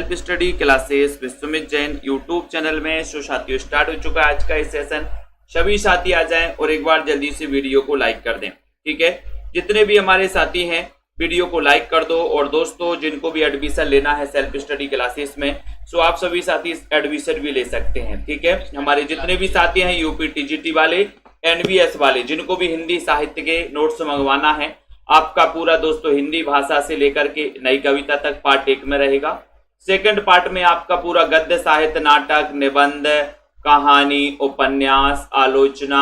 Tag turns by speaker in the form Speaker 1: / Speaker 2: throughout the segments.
Speaker 1: Self study classes Vishwamit Jain YouTube channel में। So साथियों start हो चुका है आज का इस सेशन। सभी साथी आ जाएं और एक बार जल्दी से वीडियो को लाइक कर दें, ठीक है। जितने भी हमारे साथी हैं वीडियो को लाइक कर दो। और दोस्तों जिनको भी एडमिशन लेना है सेल्फ स्टडी क्लासेस में, सो आप सभी साथी एडमिशन भी ले सकते हैं, ठीक है। हमारे जितने भी साथी हैं यूपी टीजीटी वाले, एनवीएस वाले, जिनको भी हिंदी साहित्य के नोट्स मंगवाना है, आपका पूरा दोस्तों हिंदी भाषा से लेकर के नई कविता तक पार्ट 1 में रहेगा। सेकंड पार्ट में आपका पूरा गद्य साहित्य, नाटक, निबंध, कहानी, उपन्यास, आलोचना,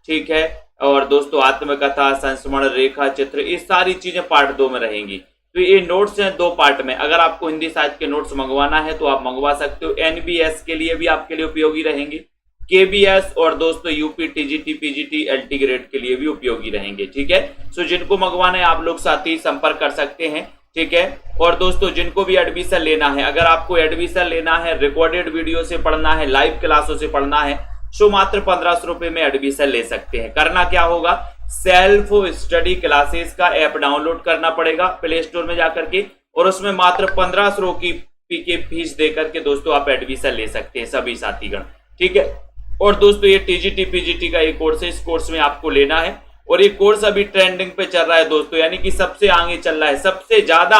Speaker 1: ठीक है। और दोस्तों आत्मकथा, संस्मरण, रेखा चित्र, ये सारी चीजें पार्ट 2 में रहेंगी। तो ये नोट्स हैं 2 पार्ट में। अगर आपको हिंदी साहित्य के नोट्स मंगवाना है तो आप मंगवा सकते हो। एनबीएस के लिए भी आपके लिए उपयोगी रहेंगे, केबीएस और दोस्तों UP TGT PGT LT grade के लिए भी उपयोगी रहेंगे, ठीक है। सो जिनको मंगवाना है आप लोग साथी संपर्क कर सकते हैं, ठीक है। और दोस्तों जिनको भी एडमिशन लेना है, अगर आपको एडमिशन लेना है, रिकॉर्डेड वीडियो से पढ़ना है, लाइव क्लासों से पढ़ना है, सो मात्र 1500 रुपए में एडमिशन ले सकते हैं। करना क्या होगा, सेल्फ स्टडी क्लासेस का ऐप डाउनलोड करना पड़ेगा प्ले स्टोर में जाकर के, और उसमें मात्र 1500 की फीस देकर के दोस्तों आप एडमिशन ले सकते हैं सभी साथीगण, ठीक है। और दोस्तों ये टीजीटी पीजीटी का एक कोर्स है, इस कोर्स में आपको लेना है और ये कोर्स अभी ट्रेंडिंग पे चल रहा है दोस्तों, यानी कि सबसे आगे चल रहा है। सबसे ज्यादा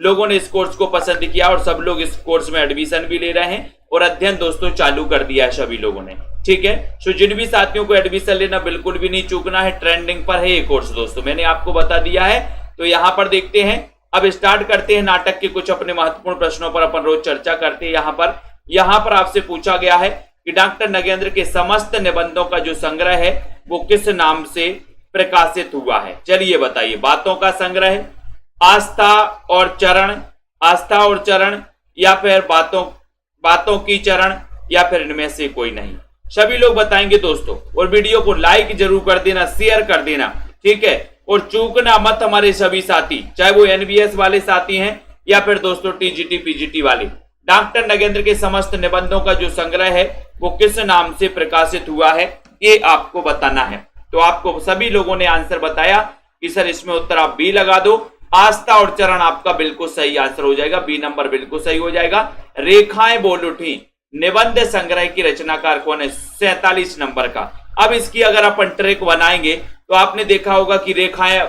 Speaker 1: लोगों ने इस कोर्स को पसंद किया और सब लोग इस कोर्स में एडमिशन भी ले रहे हैं और अध्ययन दोस्तों चालू कर दिया है सभी लोगों ने, ठीक है। सो जिन भी साथियों को एडमिशन लेना बिल्कुल भी नहीं चूकना है, ट्रेंडिंग पर है ये कोर्स दोस्तों, मैंने आपको बता दिया है। तो यहां पर देखते हैं, अब स्टार्ट करते हैं नाटक के कुछ अपने महत्वपूर्ण प्रश्नों पर अपन रोज चर्चा करते हैं। यहां पर आपसे पूछा गया है कि डॉक्टर नगेंद्र के समस्त निबंधों का जो संग्रह है वो किस नाम से प्रकाशित हुआ है। चलिए बताइए। बातों का संग्रह, आस्था और चरण, या फिर बातों की चरण, या फिर इनमें से कोई नहीं। सभी लोग बताएंगे दोस्तों, और वीडियो को लाइक जरूर कर देना, शेयर कर देना, ठीक है। और चूकना मत हमारे सभी साथी, चाहे वो एनबीएस वाले साथी हैं या फिर दोस्तों टीजीटी पीजीटी वाले। डॉक्टर नगेंद्र के समस्त निबंधों का जो संग्रह है वो किस नाम से प्रकाशित हुआ है, ये आपको बताना है। तो आपको सभी लोगों ने आंसर बताया कि सर इसमें उत्तर आप बी लगा दो। आस्था और चरण आपका बिल्कुल सही आंसर हो जाएगा, बी नंबर बिल्कुल सही हो जाएगा। रेखाएं बोल उठी निबंध संग्रह की रचनाकार कौन है, 47 नंबर का। अब इसकी अगर अपन ट्रिक बनाएंगे तो आपने देखा होगा कि रेखाएं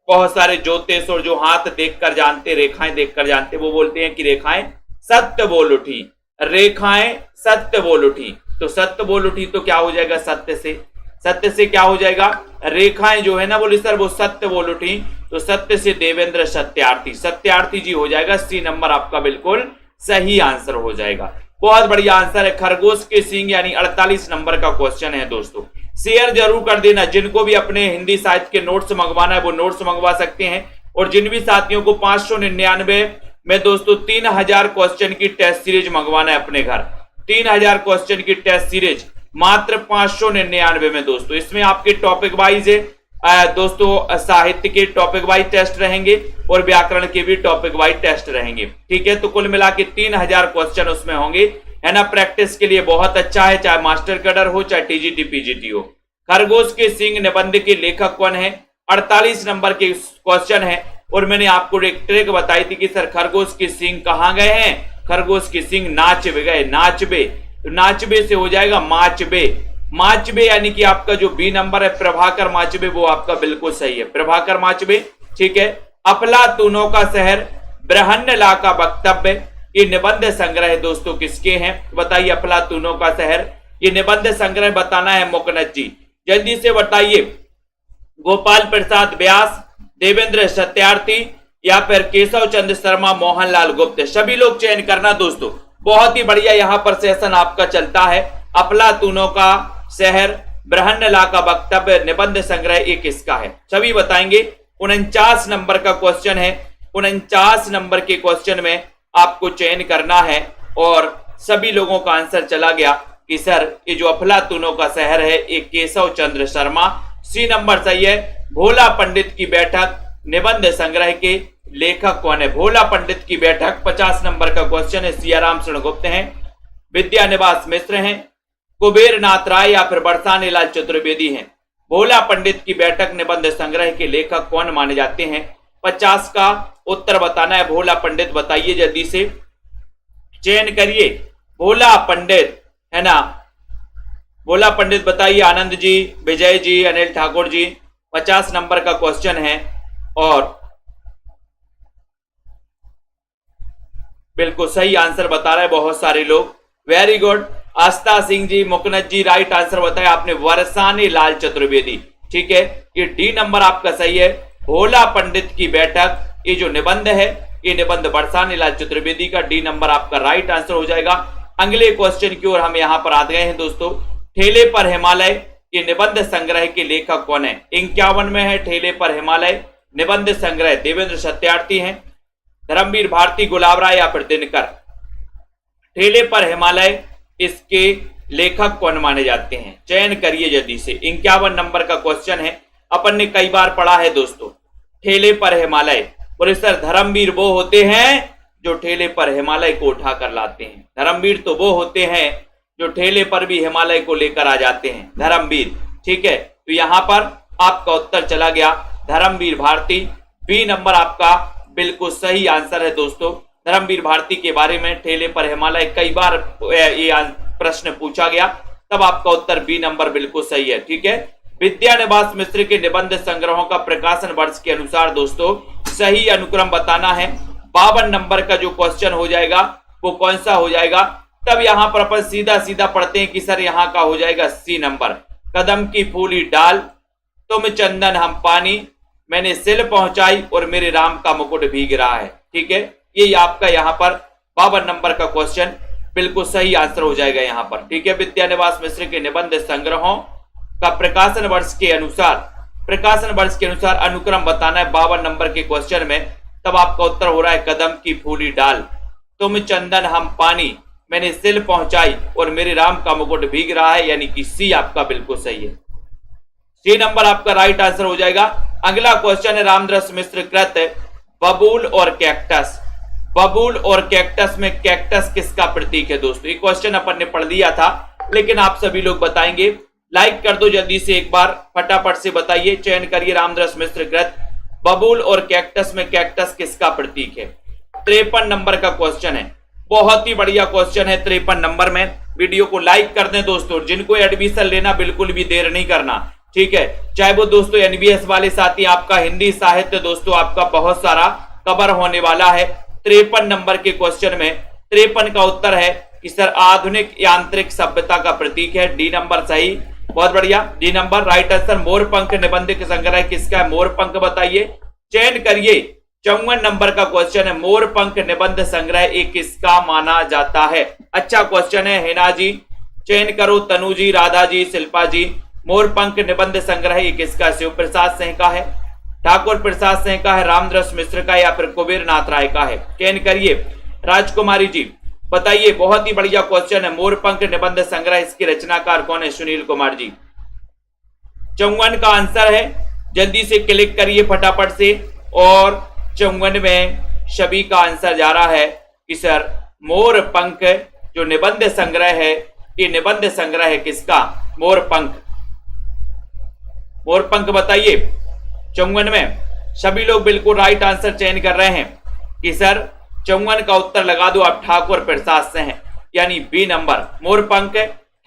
Speaker 1: बहुत सारे ज्योतिष और जो हाथ देखकर जानते, रेखाएं देखकर जानते, वो बोलते हैं कि रेखाएं सत्य बोल उठी, रेखाएं सत्य बोल उठी। तो सत्य बोल उठी तो क्या हो जाएगा, सत्य से क्या हो जाएगा, रेखाएं जो है ना बोले सर वो सत्य बोल उठी, तो सत्य से देवेंद्र सत्यार्थी जी हो जाएगा। सी नंबर आपका बिल्कुल सही आंसर हो जाएगा। बहुत बढ़िया आंसर है, खरगोश के सींग, यानी 48 नंबर का क्वेश्चन है दोस्तों। शेयर जरूर कर देना। जिनको भी अपने हिंदी साहित्य के नोट्स मंगवाना है वो नोट्स मंगवा सकते हैं। और जिन भी साथियों को 599 में दोस्तों 3000 क्वेश्चन की टेस्ट सीरीज मंगवाना है अपने घर, 3000 क्वेश्चन की टेस्ट सीरीज मात्र 599 में दोस्तों। इसमें आपके टॉपिक वाइज है दोस्तों, साहित्य के टॉपिक वाइज टेस्ट रहेंगे और व्याकरण के भी टॉपिक वाइज टेस्ट रहेंगे, ठीक है। तो कुल मिला के 3000 क्वेश्चन उसमें होंगे, है ना। प्रैक्टिस के लिए बहुत अच्छा है, चाहे मास्टर कैडर हो चाहे टीजीटी पीजीटी हो। खरगोश के सींग निबंध के लेखक कौन है, 48 नंबर के क्वेश्चन है। और मैंने आपको एक ट्रिक बताई थी कि सर खरगोश के सींग कहां गए हैं, खरगोश के सींग नाचबे गए, नाचबे, तो नाचबे से हो जाएगा माचबे, यानी कि आपका जो बी नंबर है प्रभाकर माचबे, वो आपका बिल्कुल सही है, प्रभाकर माचबे, ठीक है। अफलातूनों का शहर, बृहन्नला का वक्तव्य, ये निबंध संग्रह दोस्तों किसके हैं बताइए। अफलातूनों का शहर, ये निबंध संग्रह बताना है मुकनद जी, जल्दी से बताइए। गोपाल प्रसाद व्यास, देवेंद्र सत्यार्थी, या फिर केशव चंद्र शर्मा, मोहनलाल गुप्त। सभी लोग चयन करना दोस्तों। बहुत ही बढ़िया यहां पर सेशन आपका चलता है। अफलातूनों का शहर, बृहन्नला का वक्तव्य, निबंध संग्रह, ये किसका है, सभी बताएंगे। 49 नंबर का क्वेश्चन है, 49 नंबर के क्वेश्चन में आपको चयन करना है। और सभी लोगों का आंसर चला गया कि सर ये जो अफलातूनों का शहर है ये केशव चंद्र शर्मा, सी नंबर सही है। भोला पंडित की बैठक, निबंध संग्रह के लेखक कौन है, भोला पंडित की बैठक 50 नंबर का क्वेश्चन है। सियाराम शरण गुप्त हैं, विद्यानिवास मिश्र हैं, कुबेर नाथ राय या फिर बरसाने लाल चतुर्वेदी हैं। भोला पंडित की बैठक निबंध संग्रह के लेखक कौन माने जाते हैं, 50 का उत्तर बताना है। भोला पंडित बताइए जल्दी से, चयन करिए। भोला पंडित है ना, भोला पंडित बताइए। आनंद जी, विजय जी, अनिल ठाकुर जी, 50 नंबर का क्वेश्चन है और बिल्कुल सही आंसर बता रहे हैं बहुत सारे लोग। Very good. आस्था सिंह जी, मुकनत जी, राइट आंसर बताया आपने, वरसानी लाल चतुर्वेदी। ठीक है, ये डी नंबर आपका सही है। भोला पंडित की बैठक, ये जो निबंध है ये निबंध बरसाने लाल चतुर्वेदी का, डी नंबर आपका राइट आंसर हो जाएगा। अगले क्वेश्चन की ओर हम यहां पर आ गए हैं दोस्तों। ठेले पर हिमालय, ये निबंध संग्रह के लेखक कौन है? 51 में है ठेले पर हिमालय निबंध संग्रह। देवेंद्र सत्यार्थी हैं, धर्मवीर भारती, गुलाब राय या फिर दिनकर। ठेले पर हिमालय, इसके लेखक कौन माने जाते हैं? चयन करिए जल्दी से। 51 नंबर का क्वेश्चन है, अपन ने कई बार पढ़ा है दोस्तों। ठेले पर हिमालय, प्रोफेसर धर्मवीर वो होते हैं जो ठेले पर हिमालय को उठा कर लाते हैं। धर्मवीर तो वो होते हैं जो ठेले पर भी हिमालय को लेकर आ जाते हैं, धर्मवीर। ठीक है, तो यहां पर आपका उत्तर चला गया धर्मवीर भारती। बी नंबर आपका बिल्कुल सही आंसर है दोस्तों। धर्मवीर भारती के बारे में ठेले पर हिमालय कई बार ये प्रश्न पूछा गया, तब आपका उत्तर बी नंबर बिल्कुल सही है। ठीक है, विद्यानिवास मिश्र के निबंध संग्रहों का प्रकाशन वर्ष के अनुसार दोस्तों सही अनुक्रम बताना है। 52 नंबर का जो क्वेश्चन हो जाएगा वो कौन सा हो जाएगा? तब यहां पर अपन सीधा सीधा पढ़ते हैं कि सर यहां का हो जाएगा सी नंबर। कदम की फूली डाल, तुम चंदन हम पानी, मैंने सिल पहुंचाई और मेरे राम का मुकुट भीग रहा है। ठीक है, ये आपका यहां पर 52 नंबर का क्वेश्चन बिल्कुल सही आंसर हो जाएगा यहां पर। ठीक है, विद्यानिवास मिश्र के निबंध संग्रहों का प्रकाशन वर्ष के अनुसार अनुक्रम बताना है 52 नंबर के क्वेश्चन में। तब आपका उत्तर हो रहा है कदम की फूली डाल, तुम चंदन हम पानी, मैंने सिल पहुंचाई और मेरे राम का मुकुट भीग रहा है, यानी कि सी आपका बिल्कुल सही है। सी नंबर आपका राइट आंसर हो जाएगा। अगला क्वेश्चन है रामदास मिश्र कृत बबूल और कैक्टस। बबूल और कैक्टस में कैक्टस किसका प्रतीक है दोस्तों? ये क्वेश्चन अपन ने पढ़ लिया था, लेकिन आप सभी लोग बताएंगे। लाइक कर दो जल्दी से, एक बार फटाफट से बताइए। चयन करिए रामदास मिश्र कृत बबूल और कैक्टस में कैक्टस किसका प्रतीक है? 53 नंबर का क्वेश्चन है, बहुत ही बढ़िया क्वेश्चन है। 53 नंबर में वीडियो को लाइक कर दें दोस्तों। जिनको एडमिशन लेना बिल्कुल भी देर नहीं करना, ठीक है, चाहे वो दोस्तों एनबीएस वाले साथी। आपका हिंदी साहित्य दोस्तों आपका बहुत सारा कवर होने वाला है। 53 नंबर के क्वेश्चन में 53 का उत्तर है कि सर आधुनिक यांत्रिक सभ्यता का प्रतीक है। डी नंबर सही, बहुत बढ़िया, डी नंबर राइट आंसर। मोरपंख निबंध संग्रह किसका है? मोरपंख बताइए। चयन करिए। 54 नंबर का क्वेश्चन है, मोरपंख निबंध संग्रह एक किसका माना जाता है? अच्छा क्वेश्चन है, हिना जी चयन करो, तनु जी, राधा जी, शिल्पा जी। मोरपंख निबंध संग्रह ये किसका? शिव प्रसाद सिंह का है, ठाकुर प्रसाद सिंह का है, रामदास मिश्र का या फिर कुबेर नाथ राय का है? चयन करिए। राजकुमारी जी बताइए, बहुत ही बढ़िया क्वेश्चन है। मोरपंख निबंध संग्रह इसके रचनाकार कौन है? सुनील कुमार जी। 54 का आंसर है, जल्दी से क्लिक करिए फटाफट से। और 54 में सभी का आंसर जा रहा है कि सर मोरपंख जो निबंध संग्रह है, ये निबंध संग्रह है किसका? मोरपंख। मोरपंख बताइए। 54 में सभी लोग बिल्कुल राइट आंसर चयन कर रहे हैं कि सर 54 का उत्तर लगा दो आप, ठाकुर प्रसाद सिंह, यानी बी नंबर। मोरपंख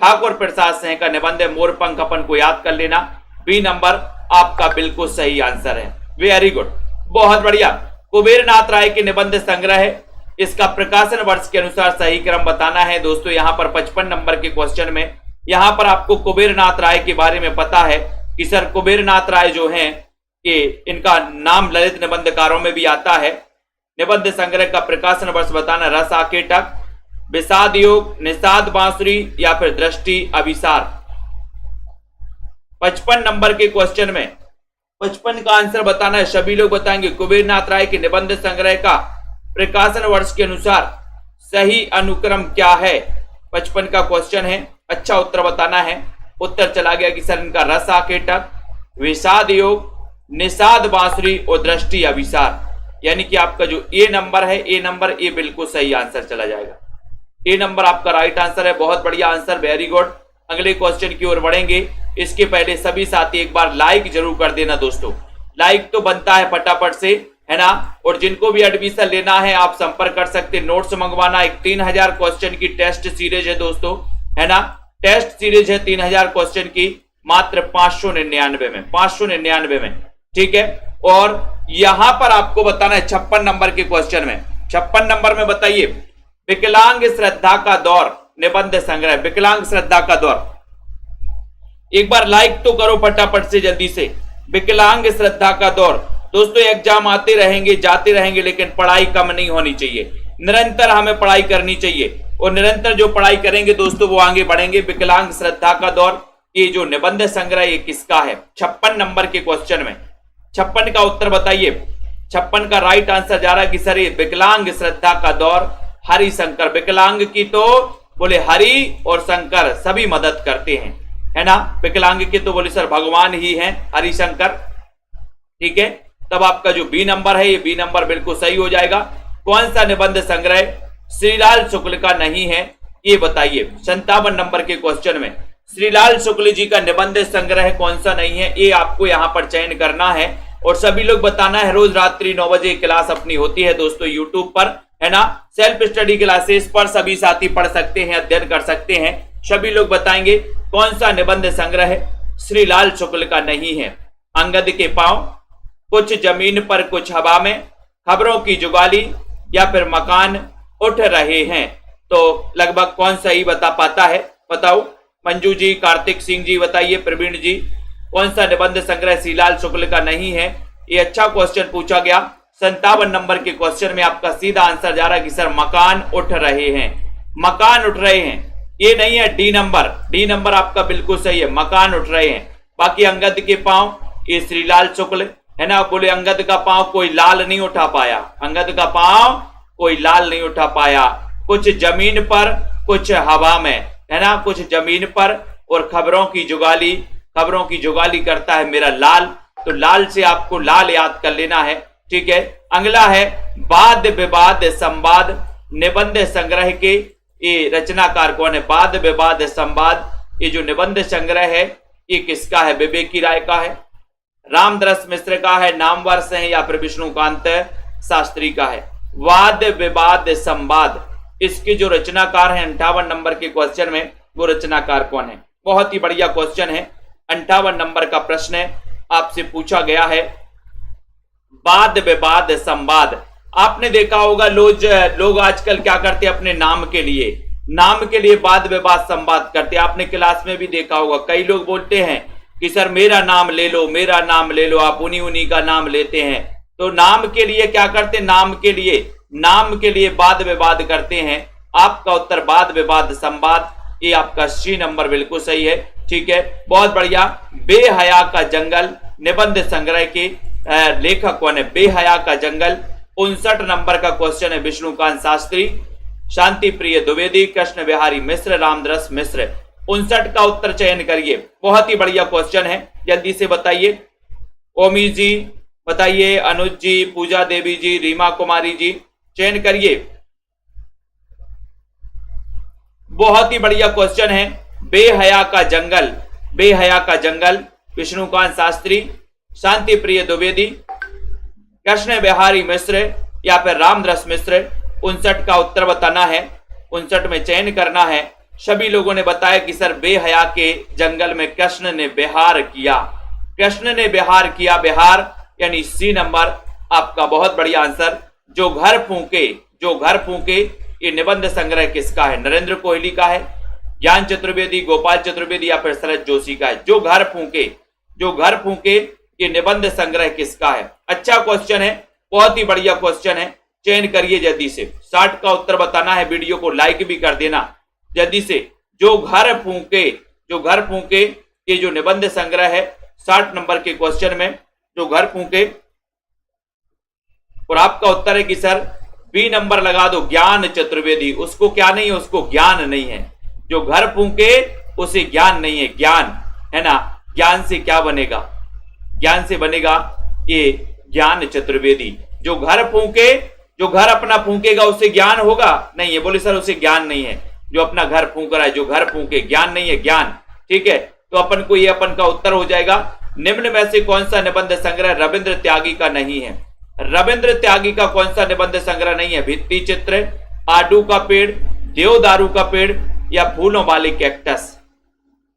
Speaker 1: ठाकुर प्रसाद सिंह का निबंध है। मोरपंख अपन को याद कर लेना, बी नंबर आपका बिल्कुल सही आंसर है। वेरी गुड, बहुत बढ़िया। कुबेर नाथ राय के निबंध संग्रह है, इसका प्रकाशन वर्ष के अनुसार सही क्रम बताना है दोस्तों। यहां पर 55 नंबर के क्वेश्चन में यहां पर आपको कुबेर नाथ राय के बारे में पता है कि सर कुबेर नाथ राय जो हैं कि इनका नाम ललित निबंधकारों में भी आता है। निबंध संग्रह का प्रकाशन वर्ष बताना, रस आकेटक, विषाद योग, निषाद बांसुरी या फिर दृष्टि अभिसार। 55 नंबर के क्वेश्चन में 55 का आंसर बताना है, सभी लोग बताएंगे। कुबेर नाथ राय के निबंध संग्रह का प्रकाशन वर्ष के अनुसार सही अनुक्रम क्या है? 55 का क्वेश्चन है, अच्छा उत्तर बताना है। उत्तर चला गया कि सर इनका रस आकेटक, विषाद योग, निषाद बांसुरी और दृष्टि अभिसार, यानी कि आपका जो ए नंबर है, ए नंबर ए बिल्कुल सही आंसर चला जाएगा। ए नंबर आपका राइट आंसर है, बहुत बढ़िया आंसर, वेरी गुड। अगले क्वेश्चन की ओर बढ़ेंगे, इसके पहले सभी साथी एक बार लाइक जरूर कर देना दोस्तों। लाइक तो बनता है फटाफट से, है ना। और जिनको भी एडमिशन लेना है आप संपर्क कर सकते हैं। नोट्स मंगवाना, एक 3000 क्वेश्चन की टेस्ट सीरीज है दोस्तों, है ना। टेस्ट सीरीज है 3000 क्वेश्चन की, मात्र 599 में, 599 में, ठीक है। और यहां पर आपको बताना है 56 नंबर के क्वेश्चन में, 56 नंबर में बताइए, विकलांग श्रद्धा का दौर निबंध संग्रह, विकलांग श्रद्धा का दौर। एक बार लाइक तो करो फटाफट से जल्दी से। विकलांग श्रद्धा का दौर दोस्तों, एग्जाम आते रहेंगे जाते रहेंगे, लेकिन पढ़ाई कम नहीं होनी चाहिए, निरंतर हमें पढ़ाई करनी चाहिए। और निरंतर जो पढ़ाई करेंगे दोस्तों वो आगे बढ़ेंगे। विकलांग श्रद्धा का दौर, ये जो निबंध संग्रह ये किसका है? 56 नंबर के क्वेश्चन में 56 का उत्तर बताइए। 56 का राइट आंसर जा रहा है कि सर ये विकलांग श्रद्धा का दौर हरिशंकर। विकलांग की तो बोले हरि और शंकर सभी मदद करते हैं, है ना। विकलांग के तो बोले सर भगवान ही हैं हरिशंकर, ठीक है। तब आपका जो बी नंबर है ये बी नंबर बिल्कुल सही हो जाएगा। कौन सा निबंध संग्रह श्रीलाल शुक्ल का नहीं है ये बताइए। 57 नंबर के क्वेश्चन में श्रीलाल शुक्ल जी का निबंध संग्रह कौन सा नहीं है ये आपको यहां पर चयन करना है। और सभी लोग बताना है। रोज रात्रि 9 बजे क्लास अपनी होती है दोस्तों यूट्यूब पर, है ना। सेल्फ स्टडी क्लासेस पर सभी साथी पढ़ सकते हैं, अध्ययन कर सकते हैं। सभी लोग बताएंगे कौन सा निबंध संग्रह श्रीलाल शुक्ल का नहीं है। अंगद के पांव, कुछ जमीन पर कुछ हवा में, खबरों की जुगाली, या फिर मकान उठ रहे हैं। तो लगभग कौन सही बता पाता है बताओ। मंजू जी, कार्तिक सिंह जी बताइए, प्रवीण जी, कौन सा निबंध संग्रह श्रीलाल शुक्ल का नहीं है? ये अच्छा क्वेश्चन पूछा गया। 57 नंबर के क्वेश्चन में आपका सीधा आंसर जा रहा है कि सर मकान उठ रहे हैं, मकान उठ रहे हैं। ये नहीं है डी नंबर, डी नंबर आपका बिल्कुल सही है, मकान उठ रहे हैं। बाकी अंगद के पांव ये श्रीलाल शुक्ल, है ना। बोले अंगद का पांव कोई लाल नहीं उठा पाया, अंगद का पांव कोई लाल नहीं उठा पाया। कुछ जमीन पर कुछ हवा में, है ना, कुछ जमीन पर, और खबरों की जुगाली, खबरों की जुगाली करता है मेरा लाल। तो लाल से आपको लाल याद कर लेना है, ठीक है। अगला है वाद विवाद संवाद निबंध संग्रह के ये रचनाकार कौन है? वाद विवाद संवाद ये जो निबंध संग्रह है ये किसका है? विवेकी राय का है, रामदरस मिश्र का है, नामवर से है, या फिर विष्णुकांत शास्त्री का है। वाद विवाद संवाद इसके जो रचनाकार है 58 नंबर के क्वेश्चन में, वो रचनाकार कौन है? बहुत ही बढ़िया क्वेश्चन है। 58 नंबर का प्रश्न है, आपसे पूछा गया है वाद विवाद संवाद। आपने देखा होगा लोग आजकल क्या करते हैं, अपने नाम के लिए वाद विवाद संवाद करते हैं। आपने क्लास में भी देखा होगा, कई लोग बोलते हैं कि सर मेरा नाम ले लो, मेरा नाम ले लो, आप उन्हीं का नाम लेते हैं। तो नाम के लिए क्या करते हैं? नाम के लिए वाद विवाद करते हैं। आपका उत्तर वाद विवाद संवाद, ये आपका सी नंबर बिल्कुल सही है, ठीक है, बहुत बढ़िया। बेहया का जंगल निबंध संग्रह के लेखक कौन है? बेहया का जंगल 59 नंबर का क्वेश्चन है, विष्णुकांत शास्त्री, शांति प्रिय द्विवेदी, कृष्ण बिहारी मिश्र, रामदरस मिश्र। 59 का उत्तर चयन करिए। बहुत ही बढ़िया क्वेश्चन है, जल्दी से बताइए। ओमी जी बताइए, अनुज जी, पूजा देवी जी, रीमा कुमारी जी, चयन करिए। बहुत ही बढ़िया क्वेश्चन है। बेहया का जंगल, बेहया का जंगल, विष्णुकांत शास्त्री, शांति प्रिय द्विवेदी, कृष्ण बिहारी मिश्र, या फिर रामदरस मिश्र। 59 का उत्तर बताना है, 59 में चयन करना है। सभी लोगों ने बताया कि सर बेहया के जंगल में कृष्ण ने बिहार किया, कृष्ण ने बिहार किया, बिहार यानी सी नंबर आपका बहुत बढ़िया आंसर। जो घर फूंके ये निबंध संग्रह किसका है? नरेंद्र कोहली का है, ज्ञान चतुर्वेदी, गोपाल चतुर्वेदी, या फिर शरद जोशी का है। जो घर फूंके ये निबंध संग्रह किसका है? अच्छा क्वेश्चन है, बहुत ही बढ़िया क्वेश्चन है, चयन करिए जल्दी से। 60 का उत्तर बताना है, वीडियो को लाइक भी कर देना जल्दी से। जो घर फूंके ये जो निबंध संग्रह है 60 नंबर के क्वेश्चन में, जो घर फूंके, और आपका उत्तर है कि सर बी नंबर लगा दो, ज्ञान चतुर्वेदी। उसको क्या नहीं है? उसको ज्ञान नहीं है। जो घर फूंके उसे ज्ञान नहीं है, ज्ञान, है ना। ज्ञान से क्या बनेगा? ज्ञान से बनेगा ये ज्ञान चतुर्वेदी। जो घर फूंके, जो घर अपना फूंकेगा उसे ज्ञान होगा? नहीं है, बोले सर उसे ज्ञान नहीं है। जो अपना घर फूंक रहा है, जो घर फूंके, ज्ञान नहीं है, ज्ञान, ठीक है। तो अपन को ये अपन का उत्तर हो जाएगा। निम्न में से कौन सा निबंध संग्रह रविंद्र त्यागी का नहीं है? रविंद्र त्यागी का कौन सा निबंध संग्रह नहीं है? भित्ति चित्र, आडू का पेड़, देवदारू का पेड़ या फूलों वाले कैक्टस?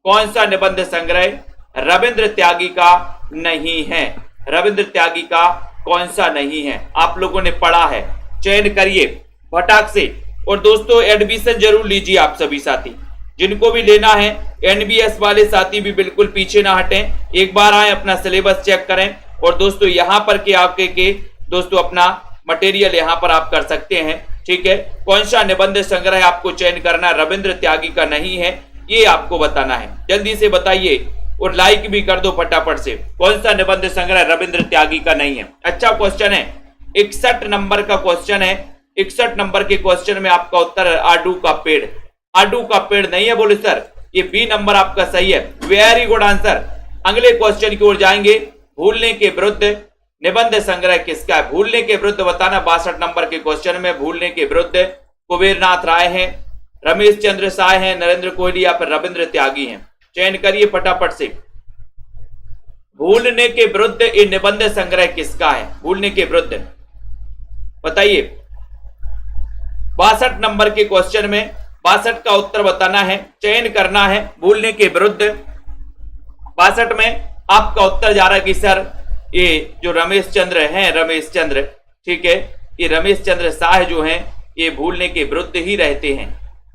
Speaker 1: कौन सा निबंध संग्रह रविंद्र त्यागी का नहीं है? रविंद्र त्यागी का कौन सा नहीं है? आप लोगों ने पढ़ा है, चयन करिए फटाक से। और दोस्तों एडमिशन जरूर लीजिए आप सभी साथी, जिनको भी लेना है। एनबीएस वाले साथी भी बिल्कुल पीछे ना हटें, एक बार आए अपना सिलेबस चेक करें। और दोस्तों यहां पर के आपके दोस्तों अपना मटेरियल यहां पर आप कर सकते हैं, ठीक है। कौन सा निबंध संग्रह आपको चयन करना रविंद्र त्यागी का नहीं है, ये आपको बताना है। जल्दी से बताइए और लाइक भी कर दो फटाफट से। कौन सा निबंध संग्रह रविंद्र त्यागी का नहीं है? अच्छा क्वेश्चन है, 61 नंबर का क्वेश्चन है। 61 नंबर के क्वेश्चन में आपका उत्तर है आडू का पेड़। आडू का पेड़ नहीं है बोले सर, ये बी नंबर आपका सही है। Very good answer. अगले क्वेश्चन की ओर जाएंगे। भूलने के विरुद्ध निबंध संग्रह किसका है? भूलने के विरुद्ध बताना। 62 नंबर के क्वेश्चन में भूलने के विरुद्ध कुबेरनाथ राय हैं, रमेश चंद्र साय हैं, नरेंद्र कोहली या फिर रविंद्र त्यागी हैं? चयन करिए फटाफट से। भूलने के विरुद्ध ये निबंध संग्रह किसका है? भूलने के विरुद्ध बताइए। 62 नंबर के क्वेश्चन में 62 का उत्तर बताना है, चयन करना है। भूलने के विरुद्ध 62 में आपका उत्तर जा रहा है कि सर ये जो रमेश चंद्र हैं, रमेश चंद्र, ठीक है, ये रमेश चंद्र शाह जो हैं ये भूलने के विरुद्ध ही रहते हैं।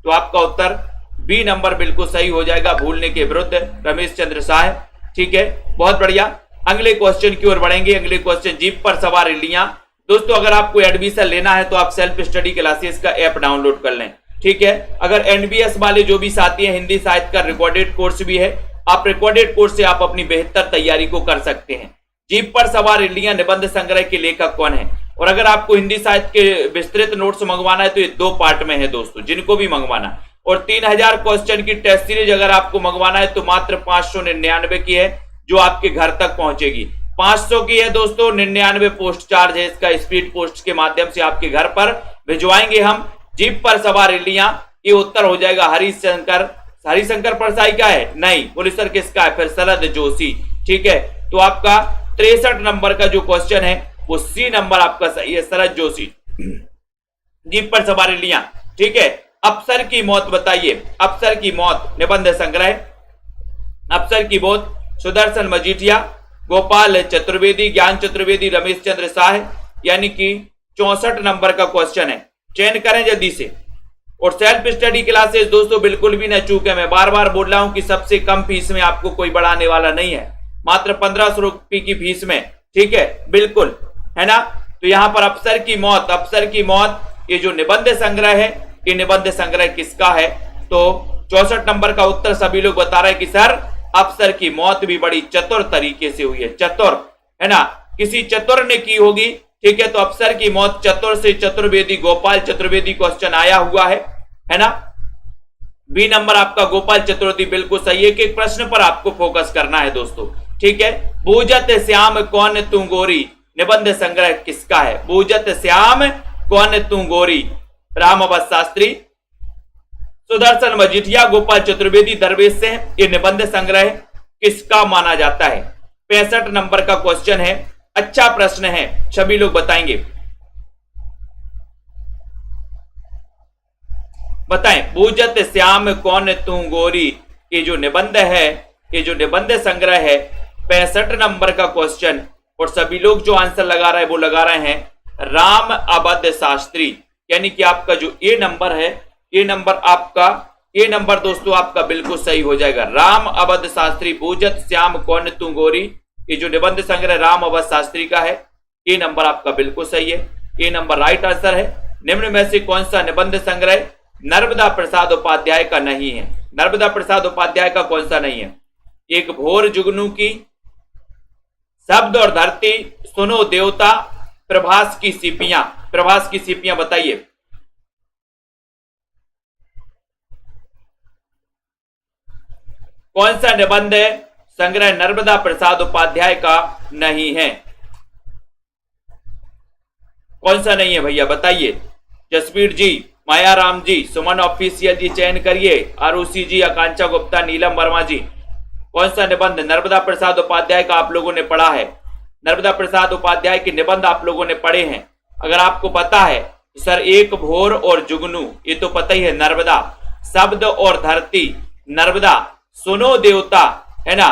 Speaker 1: तो आपका उत्तर बी नंबर बिल्कुल सही हो जाएगा, भूलने के विरुद्ध रमेश चंद्र शाह, ठीक है। बहुत बढ़िया। अगले क्वेश्चन की ओर बढ़ेंगे। अगले क्वेश्चन, जीप पर सवार इल्लियां। दोस्तों अगर आपको एडमिशन लेना है तो आप सेल्फ स्टडी क्लासेस का ऐप डाउनलोड कर लें, ठीक है। अगर एनबीएस वाले जो भी साथी हैं, हिंदी साहित्य का रिकॉर्डेड कोर्स भी है, आप रिकॉर्डेड कोर्स से आप अपनी बेहतर तैयारी को कर सकते हैं। जीप पर सवार इल्लियां निबंध संग्रह के लेखक कौन है? और अगर आपको हिंदी साहित्य के विस्तृत नोट्स मंगवाना है तो ये 2 पार्ट में है दोस्तों, जिनको भी मंगवाना। और 3000 क्वेश्चन की टेस्ट सीरीज अगर आपको मंगवाना है तो मात्र 599 की है, जो आपके घर तक पहुंचेगी। 500 की है दोस्तों, 99 पोस्ट चार्ज है इसका। स्पीड पोस्ट के माध्यम से आपके घर पर भिजवाएंगे हम। जीप पर सवार इल्लियां, ये उत्तर हो जाएगा हरिशंकर। हरिशंकर परसाई का है? नहीं। बोले सर किसका है? फिर शरद जोशी, ठीक है। तो आपका 63 नंबर का जो क्वेश्चन है वो सी नंबर आपका सही है, शरद जोशी। जीप पर सवार इल्लियां, ठीक है। अफसर की मौत बताइए। अफसर की मौत निबंध संग्रह। अफसर की मौत सुदर्शन मजीठिया, गोपाल चतुर्वेदी, ज्ञान चतुर्वेदी, रमेश चंद्र शाह, यानी कि 64 नंबर का क्वेश्चन है। चयन करें जल्दी से। और सेल्फ स्टडी क्लासेस दोस्तों बिल्कुल भी न चूके। मैं बार बार बोल रहा हूं कि सबसे कम फीस में आपको कोई बढ़ाने वाला नहीं है, मात्र 1500 रुपए की फीस में, ठीक है, बिल्कुल, है ना। तो यहां पर अफसर की मौत, अफसर की मौत, ये जो निबंध संग्रह है, ये निबंध संग्रह किसका है? तो 64 नंबर का उत्तर सभी लोग बता रहे हैं कि सर अफसर की मौत भी बड़ी चतुर तरीके से हुई है। चतुर, है ना, किसी चतुर ने की होगी, ठीक है। तो अफसर की मौत चतुर से चतुर्वेदी, गोपाल चतुर्वेदी क्वेश्चन आया हुआ है ना। बी नंबर आपका गोपाल चतुर्वेदी बिल्कुल सही है। कि प्रश्न पर आपको फोकस करना है दोस्तों, ठीक है। बूझत श्याम कौन तू गोरी निबंध संग्रह किसका है? बूझत श्याम कौन तू गोरी, राम अवध शास्त्री, सुदर्शन मजीठिया, गोपाल चतुर्वेदी, दरवेश से ये निबंध संग्रह किसका माना जाता है? 65 नंबर का क्वेश्चन है। अच्छा प्रश्न है, सभी लोग बताएंगे। बताएं, बूझत श्याम कौन तू गोरी, ये जो निबंध है, ये जो निबंध संग्रह है, 65 नंबर का क्वेश्चन। और सभी लोग जो आंसर लगा रहे हैं वो लगा रहे हैं राम अवध शास्त्री, यानी कि आपका जो ए नंबर है, ये नंबर आपका, ये नंबर दोस्तों आपका बिल्कुल सही हो जाएगा। राम अवध शास्त्री, बूझत श्याम कौन तू गोरी, ये जो निबंध संग्रह राम अवध शास्त्री का है, ये नंबर आपका बिल्कुल सही है। ये नंबर राइट आंसर है। निम्न में से कौन सा निबंध संग्रह नर्मदा प्रसाद उपाध्याय का नहीं है? नर्मदा प्रसाद उपाध्याय का कौन सा नहीं है? एक भोर जुगनू की, शब्द और धरती, सुनो देवता, प्रभास की सीपियां। प्रभास की सीपियां बताइए। कौन सा निबंध संग्रह नर्मदा प्रसाद उपाध्याय का नहीं है? कौन सा नहीं है भैया बताइए। जसवीर जी, मायाराम जी, सुमन ऑफिशियल जी, चयन करिए। आरुषि जी, आकांक्षा गुप्ता, नीलम वर्मा जी, कौन सा निबंध नर्मदा प्रसाद उपाध्याय का आप लोगों ने पढ़ा है? नर्मदा प्रसाद उपाध्याय के निबंध आप लोगों ने पढ़े हैं। अगर आपको पता है तो सर एक भोर और जुगनू, ये तो पता ही है। नर्मदा शब्द और धरती, नर्मदा सुनो देवता, है ना,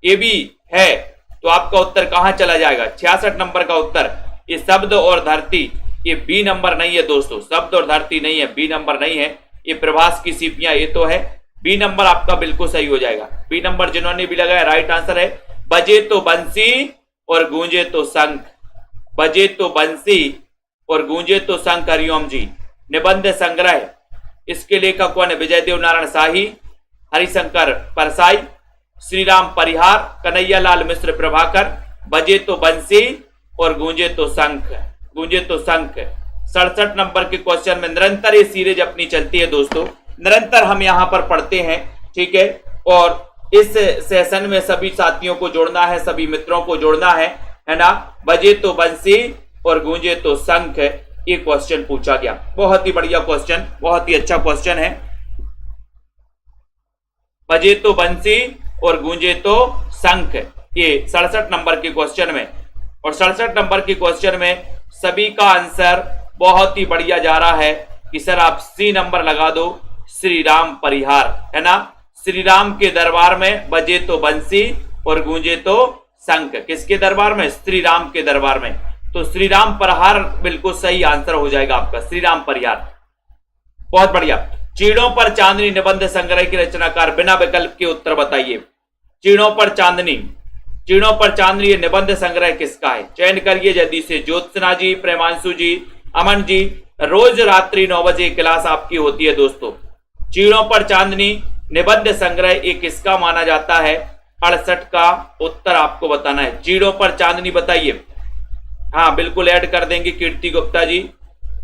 Speaker 1: ये भी है। तो आपका उत्तर कहां चला जाएगा? 66 नंबर का उत्तर। ये शब्द और धरती, ये बी नंबर नहीं है दोस्तों, शब्द और धरती नहीं है, बी नंबर नहीं है, ये प्रभास की सीपियां, ये तो है। बी नंबर आपका बिल्कुल सही हो जाएगा। बी नंबर जिन्होंने भी लगाया राइट आंसर है। बजे तो बंसी और गूंजे तो शंख, बजे तो बंसी और गूंजे तो शंख। हरिओम जी, निबंध संग्रह, इसके लेखक कौन है? विजयदेव नारायण शाही, हरिशंकर परसाई, श्री राम परिहार, कन्हैया लाल मिश्र प्रभाकर। बजे तो बंसी और गूंजे तो शंख, गूंजे तो शंख। 67 नंबर के क्वेश्चन में निरंतर ये सीरीज अपनी चलती है दोस्तों, निरंतर हम यहां पर पढ़ते हैं, ठीक है। और इस सेशन में सभी साथियों को जोड़ना है, सभी मित्रों को जोड़ना है ना। बजे तो बंसी और गूंजे तो शंख, ये क्वेश्चन पूछा गया। बहुत ही बढ़िया क्वेश्चन, बहुत ही अच्छा क्वेश्चन है। बजे तो बंसी और गूंजे तो शंख, ये 67 नंबर के क्वेश्चन में। और 67 नंबर के क्वेश्चन में सभी का आंसर बहुत ही बढ़िया जा रहा है कि सर आप सी नंबर लगा दो, श्री राम परिहार, है ना। श्री राम के दरबार में बजे तो बंसी और गूंजे तो शंख। किसके दरबार में? श्री राम के दरबार में। तो श्री राम परिहार बिल्कुल सही आंसर हो जाएगा आपका, श्री राम परिहार। बहुत बढ़िया। चीड़ों पर चांदनी निबंध संग्रह के रचनाकार, बिना विकल्प के उत्तर बताइए। चीड़ों पर चांदनी, चीड़ों पर चांदनी ये निबंध संग्रह किसका है? चयन करिए जल्दी से। ज्योत्सना जी, प्रेमांशु जी, अमन जी। रोज रात्रि 9 बजे क्लास आपकी होती है दोस्तों। चीड़ों पर चांदनी निबंध संग्रह ये किसका माना जाता है? 68 का उत्तर आपको बताना है। चीड़ों पर चांदनी बताइए। हाँ बिल्कुल ऐड कर देंगे कीर्ति गुप्ता जी।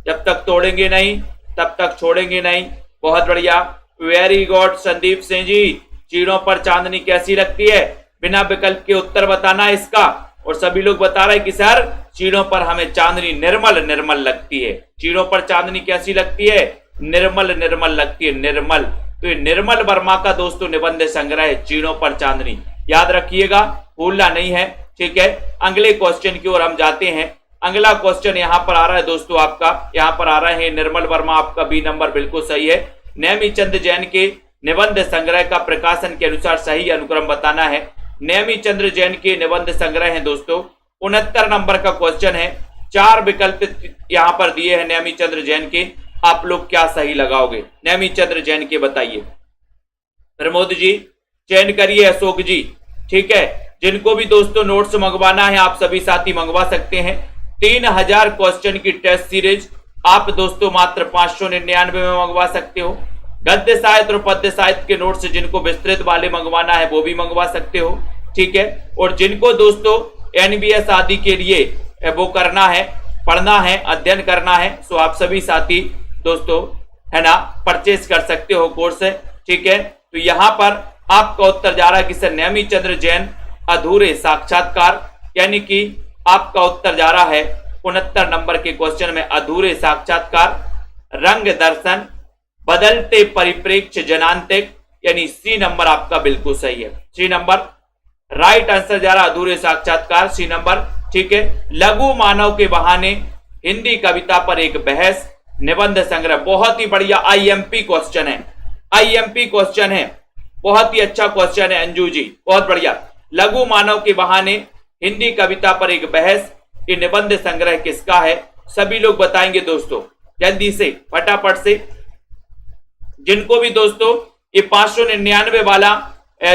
Speaker 1: जब तक तोड़ेंगे नहीं तब तक छोड़ेंगे नहीं। बहुत बढ़िया, वेरी गुड संदीप सिंह जी। चीड़ों पर चांदनी कैसी लगती है? बिना विकल्प के उत्तर बताना है इसका। और सभी लोग बता रहे हैं कि सर चीड़ों पर हमें चांदनी निर्मल निर्मल लगती है। चीड़ों पर चांदनी कैसी लगती है? निर्मल निर्मल लगती है, निर्मल। तो ये निर्मल वर्मा का दोस्तों निबंध संग्रह है चीड़ों पर चांदनी, याद रखिएगा, भूलना नहीं है, ठीक है। अगले क्वेश्चन की ओर हम जाते हैं। अगला क्वेश्चन यहां पर आ रहा है दोस्तों आपका, यहां पर आ रहा है निर्मल वर्मा, आपका बी नंबर बिल्कुल सही है। नेमीचंद जैन के निबंध संग्रह का प्रकाशन के अनुसार सही अनुक्रम बताना है। नेमीचंद्र जैन के निबंध संग्रह है दोस्तों। 69 नंबर का क्वेश्चन है। 4 विकल्प यहां पर दिए हैं नेमीचंद्र जैन के, आप लोग क्या सही लगाओगे? नेमीचंद्र जैन के बताइए। प्रमोद जी चयन करिए, अशोक जी, ठीक है। जिनको भी दोस्तों नोट्स मंगवाना है आप सभी साथी मंगवा सकते हैं। 3000 क्वेश्चन की टेस्ट सीरीज आप दोस्तों मात्र 599 में मंगवा सकते हो। गद्य साहित्य और पद्य साहित्य के नोट्स जिनको विस्तृत वाले मंगवाना है वो भी मंगवा सकते हो, ठीक है। और जिनको दोस्तों एनबीएस आदि के लिए वो करना है, पढ़ना है, अध्ययन करना है, सो आप सभी साथी दोस्तों, है ना, परचेज कर सकते हो कोर्स है, ठीक है। तो यहां पर आपका उत्तर जा रहा है कि सर नेमीचंद्र जैन अधूरे साक्षात्कार, यानी कि आपका उत्तर जा रहा है 69 नंबर के क्वेश्चन में अधूरे साक्षात्कार, रंग दर्शन, बदलते परिप्रेक्ष्य जनांतिक, यानी सी नंबर आपका बिल्कुल सही है। सी नंबर राइट आंसर जा रहा अधूरे साक्षात्कार, सी नंबर, ठीक है। लघु मानव के बहाने हिंदी कविता पर एक बहस, निबंध संग्रह, बहुत ही बढ़िया आईएमपी क्वेश्चन है, आईएमपी क्वेश्चन है, बहुत ही अच्छा क्वेश्चन है अंजू जी, बहुत बढ़िया। लघु मानव के बहाने हिंदी कविता पर एक बहस, ये निबंध संग्रह किसका है? सभी लोग बताएंगे दोस्तों, जल्दी से फटाफट से। जिनको भी दोस्तों ये 599 वाला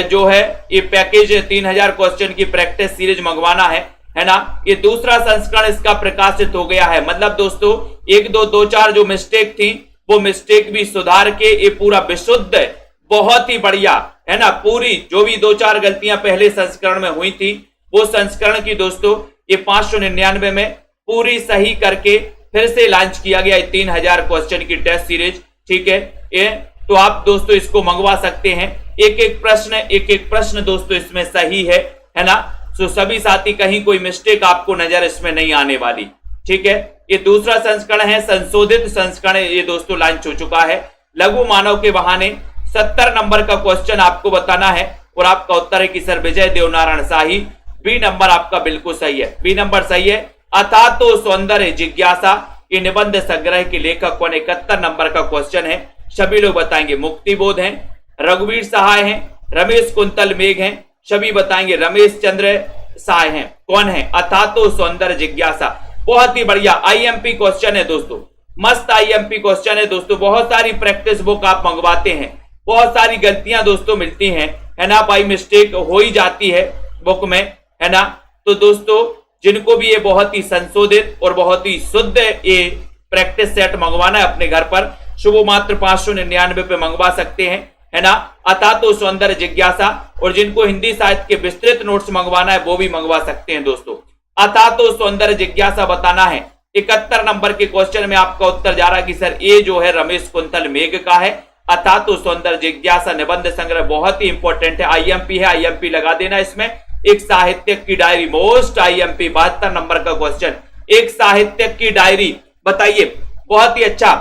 Speaker 1: जो है ये पैकेज 3000 क्वेश्चन की प्रैक्टिस सीरीज मंगवाना है ना, ये दूसरा संस्करण इसका प्रकाशित हो गया है। मतलब दोस्तों 1 2 2 4 जो मिस्टेक थी वो मिस्टेक भी सुधार के ये पूरा विशुद्ध, बहुत ही बढ़िया, है ना, पूरी जो भी 2-4 गलतियां पहले संस्करण में हुई थी वो संस्करण की दोस्तों ये 599 में पूरी सही करके फिर से लॉन्च किया गया 3000 क्वेश्चन की टेस्ट सीरीज, ठीक है। ये तो आप दोस्तों इसको मंगवा सकते हैं। एक एक प्रश्न दोस्तों इसमें सही है ना। तो सभी साथी कहीं कोई मिस्टेक आपको नजर इसमें नहीं आने वाली, ठीक है। ये दूसरा संस्करण है, संशोधित संस्करण ये दोस्तों लॉन्च हो चुका है। लघु मानव के बहाने 70 नंबर का क्वेश्चन आपको बताना है। और आपका उत्तर है कि सर विजय देवनारायण शाही। बी नंबर आपका बिल्कुल सही है, बी नंबर सही है। अथा तो सौंदर्य जिज्ञासा ये निबंध संग्रह के लेखक कौन? 71 नंबर का क्वेश्चन है। सभी लोग बताएंगे मुक्तिबोध हैं, रघुवीर सहाय हैं, रमेश कुंतल मेघ हैं, सभी बताएंगे रमेश चंद्र सहाय हैं। कौन है? अथा तो सौंदर्य जिज्ञासा। बहुत ही बढ़िया आईएमपी क्वेश्चन है दोस्तों, मस्त आईएमपी क्वेश्चन है दोस्तों। बहुत सारी प्रैक्टिस बुक आप मंगवाते हैं, बहुत सारी गलतियां दोस्तों मिलती हैं, है ना, बाई मिस्टेक हो ही जाती है बुक में, है ना। तो दोस्तों जिनको भी ये बहुत ही संशोधित और बहुत ही शुद्ध ये प्रैक्टिस सेट मंगवाना है अपने घर पर, शुभ मात्र 599 पे मंगवा सकते हैं, है ना। अथा तो सौंदर्य जिज्ञासा। और जिनको हिंदी साहित्य के विस्तृत नोट्स मंगवाना है वो भी मंगवा सकते हैं दोस्तों। अथा तो सौंदर्य जिज्ञासा बताना है। 71 नंबर के क्वेश्चन में आपका उत्तर जा रहा है कि सर ये जो है रमेश कुंतल मेघ का है। अथा तो सौंदर्य जिज्ञासा निबंध संग्रह बहुत ही इंपॉर्टेंट है, आईएमपी है, आईएमपी लगा देना इसमें। एक साहित्यक की डायरी, मोस्ट आईएमपी 72 नंबर का क्वेश्चन, एक साहित्यक की डायरी बताइए। बहुत ही अच्छा,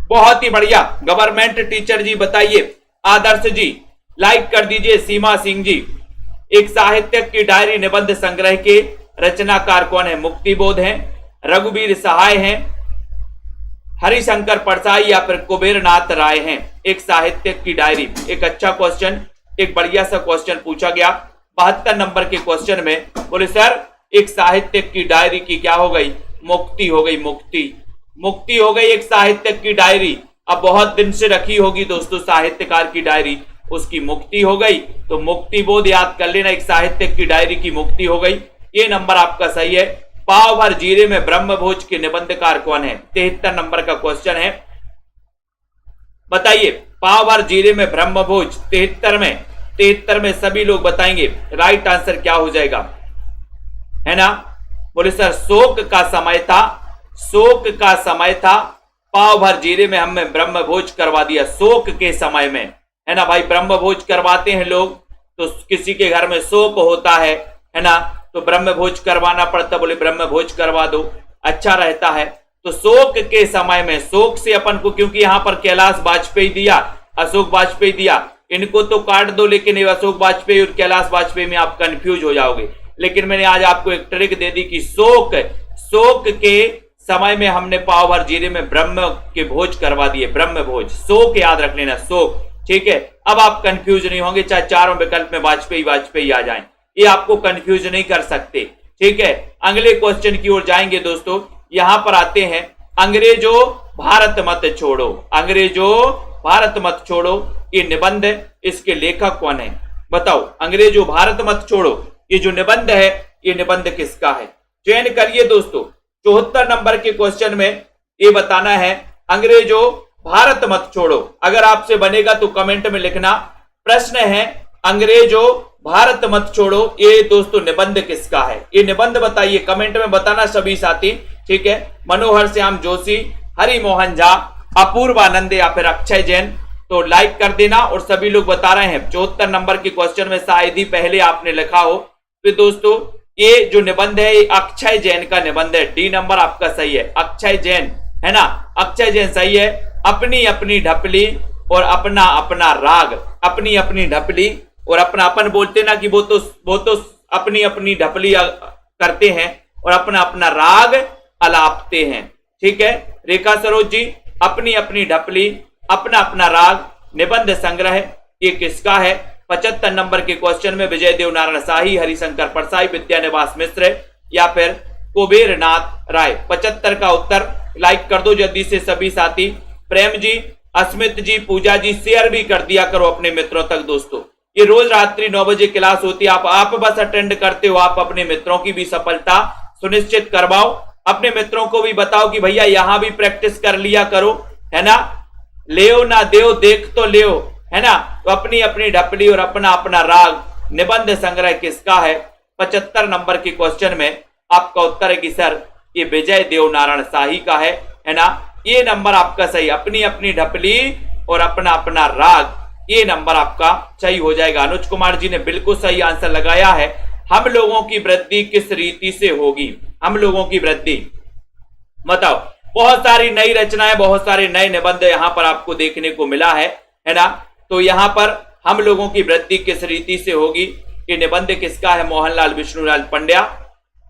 Speaker 1: बहुत ही बढ़िया। गवर्नमेंट टीचर जी बताइए, आदर्श जी लाइक कर दीजिए, सीमा सिंह जी। एक साहित्यक की डायरी निबंध संग्रह के रचनाकार कौन है? मुक्तिबोध हैं, रघुवीर सहाय हैं, हरिशंकर परसाई या फिर कुबेरनाथ राय हैं। एक साहित्यक की डायरी, एक अच्छा क्वेश्चन, एक बढ़िया सा क्वेश्चन पूछा गया 72 नंबर के क्वेश्चन में। बोले सर एक साहित्यक की डायरी की क्या हो गई? मुक्ति हो गई, मुक्ति, मुक्ति हो गई एक साहित्यक की डायरी। अब बहुत दिन से रखी होगी दोस्तों साहित्यकार की डायरी, उसकी मुक्ति हो गई। तो मुक्तिबोध याद कर लेना, एक साहित्यक की डायरी की मुक्ति हो गई। ये नंबर आपका सही है। पाव भर जीरे में ब्रह्मभोज के निबंधकार कौन है? 73 नंबर का क्वेश्चन है, बताइए। पाव भर जीरे में ब्रह्मभोज 73 में सभी लोग बताएंगे राइट आंसर क्या हो जाएगा, है ना। बोले सर शोक का समय था, शोक का समय था, पाव भर जीरे में हमने ब्रह्मभोज करवा दिया शोक के समय में, है ना भाई। ब्रह्मभोज करवाते हैं लोग तो किसी के घर में शोक होता है ना, तो ब्रह्मभोज करवाना पड़ता, बोले ब्रह्मभोज करवा दो, अच्छा रहता है। तो शोक के समय में, शोक से अपन को, क्योंकि यहां पर कैलाश वाजपेयी दिया, अशोक वाजपेयी दिया, इनको तो काट दो, लेकिन अशोक वाजपेयी और कैलाश वाजपेयी में आप कंफ्यूज हो जाओगे। लेकिन मैंने आज आपको एक ट्रिक दे दी कि शोक के समय में हमने पाव भर जीरे में ब्रह्म के भोज करवा दिए, ब्रह्म भोज, शोक याद रख लेना, शोक, ठीक है। अब आप कंफ्यूज नहीं होंगे, चाहे चारों विकल्प में वाजपेयी आ जाएं, ये आपको कंफ्यूज नहीं कर सकते, ठीक है। अगले क्वेश्चन की ओर जाएंगे दोस्तों। यहां पर आते हैं, अंग्रेजों भारत मत छोड़ो, अंग्रेजों भारत मत छोड़ो, ये निबंध है, इसके लेखक कौन है? बताओ। अंग्रेजों भारत मत छोड़ो, ये जो निबंध है, ये निबंध किसका है? चयन करिए दोस्तों। 74 नंबर के क्वेश्चन में ये बताना है, अंग्रेजों भारत मत छोड़ो। अगर आपसे बनेगा तो कमेंट में लिखना। प्रश्न है अंग्रेजों भारत मत छोड़ो, ये दोस्तों निबंध किसका है? ये निबंध बताइए, कमेंट में बताना सभी साथी, ठीक है। मनोहर श्याम जोशी, हरि मोहन झा, अपूर्वानंद या फिर अक्षय जैन, तो लाइक कर देना। और सभी लोग बता रहे हैं 74 नंबर के क्वेश्चन में शायद ही पहले आपने लिखा हो। तो दोस्तों ये जो निबंध है, ये अक्षय जैन का निबंध है। डी नंबर आपका सही है, अक्षय जैन, है ना, अक्षय जैन सही है। अपनी अपनी ढपली और अपना अपना राग, अपनी अपनी ढपली और अपना अपन बोलते ना कि वो तो अपनी अपनी ढपली करते हैं और अपना अपना राग अलापते हैं, ठीक है। रेखा सरोज जी, अपनी अपनी ढपली, अपना अपना राग, निबंध संग्रह, ये किसका है? 75 नंबर के क्वेश्चन में विजय देवनारायण शाही, हरिशंकर परसाई, विद्यानिवास मिश्र या फिर कुबेरनाथ राय। 75 का उत्तर लाइक कर दो जल्दी से सभी साथी। प्रेम जी, अस्मित जी, पूजा जी, शेयर भी कर दिया करो अपने मित्रों तक दोस्तों। ये रोज रात्रि 9 बजे क्लास होती है, आप बस अटेंड करते हो, आप अपने मित्रों की भी सफलता सुनिश्चित करवाओ। अपने मित्रों को भी बताओ कि भैया यहां भी प्रैक्टिस कर लिया करो, है ना। लेओ ना देओ देख तो लेओ, है ना। तो अपनी अपनी ढपली और अपना अपना राग, निबंध संग्रह किसका है? 75 नंबर के क्वेश्चन में आपका उत्तर है कि सर ये विजय देवनारायण शाही का है ना। ये नंबर आपका सही, अपनी अपनी ढपली और अपना अपना राग, ये नंबर आपका सही हो जाएगा। अनुज कुमार जी ने बिल्कुल सही आंसर लगाया है। हम लोगों की वृद्धि किस रीति से होगी? हम लोगों की वृद्धि बताओ। बहुत सारी नई रचनाएं, बहुत सारे नए निबंध यहां पर आपको देखने को मिला है ना। तो यहां पर हम लोगों की वृद्धि किस रीति से होगी। ये निबंध किसका है? मोहनलाल विष्णुलाल पंड्या,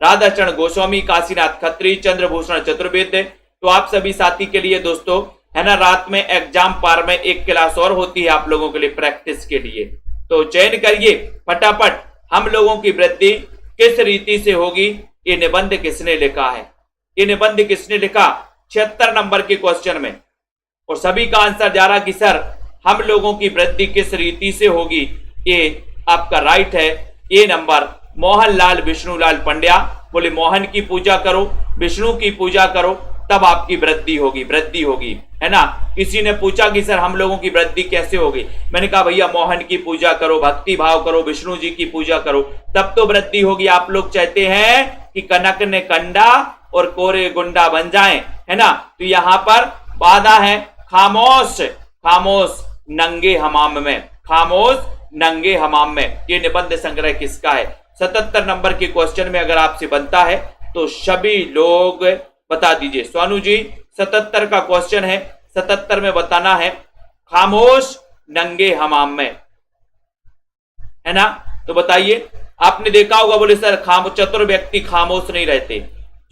Speaker 1: राधाचरण गोस्वामी, काशीनाथ खत्री, चंद्रभूषण चतुर्वेदी। तो आप सभी साथी के लिए दोस्तों है ना, रात में एग्जाम पार में एक क्लास और होती है आप लोगों के लिए प्रैक्टिस के लिए, तो चयन करिए फटाफट। हम लोगों की वृद्धि किस रीति से होगी, ये निबंध किसने लिखा है? ये निबंध किसने लिखा? 76 नंबर के क्वेश्चन में। और सभी का आंसर जा रहा कि सर हम लोगों की वृद्धि किस रीति से होगी। ये आपका राइट है, ये नंबर मोहनलाल विष्णुलाल पंड्या। बोले मोहन की पूजा करो, विष्णु की पूजा करो, तब आपकी वृद्धि होगी, वृद्धि होगी, है ना। किसी ने पूछा कि सर हम लोगों की वृद्धि कैसे होगी, मैंने कहा भैया मोहन की पूजा करो, भक्ति भाव करो, विष्णु जी की पूजा करो, तब तो वृद्धि होगी। आप लोग चाहते हैं कि कनक ने कंडा और कोरे गुंडा बन जाएं, है ना। तो यहां पर वादा है खामोश, खामोश नंगे हमाम में, खामोश नंगे हमाम में। ये निबंध संग्रह किसका है? 77 नंबर के क्वेश्चन में अगर आपसे बनता है तो सभी लोग बता दीजिए। सोनू जी 77 का क्वेश्चन है, 77 में बताना है खामोश नंगे हमाम में, है ना। तो बताइए, आपने देखा होगा, बोले सर चतुर व्यक्ति खामोश नहीं रहते,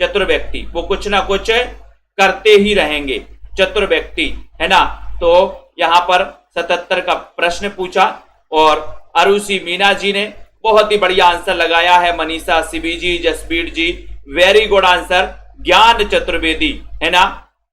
Speaker 1: चतुर व्यक्ति वो कुछ ना कुछ करते ही रहेंगे, चतुर व्यक्ति, है ना। तो यहां पर 77 का प्रश्न पूछा और अरुषि मीना जी ने बहुत ही बढ़िया आंसर लगाया है। मनीषा सिबी जी, जसबीर जी, वेरी गुड आंसर, ज्ञान चतुर्वेदी, है ना।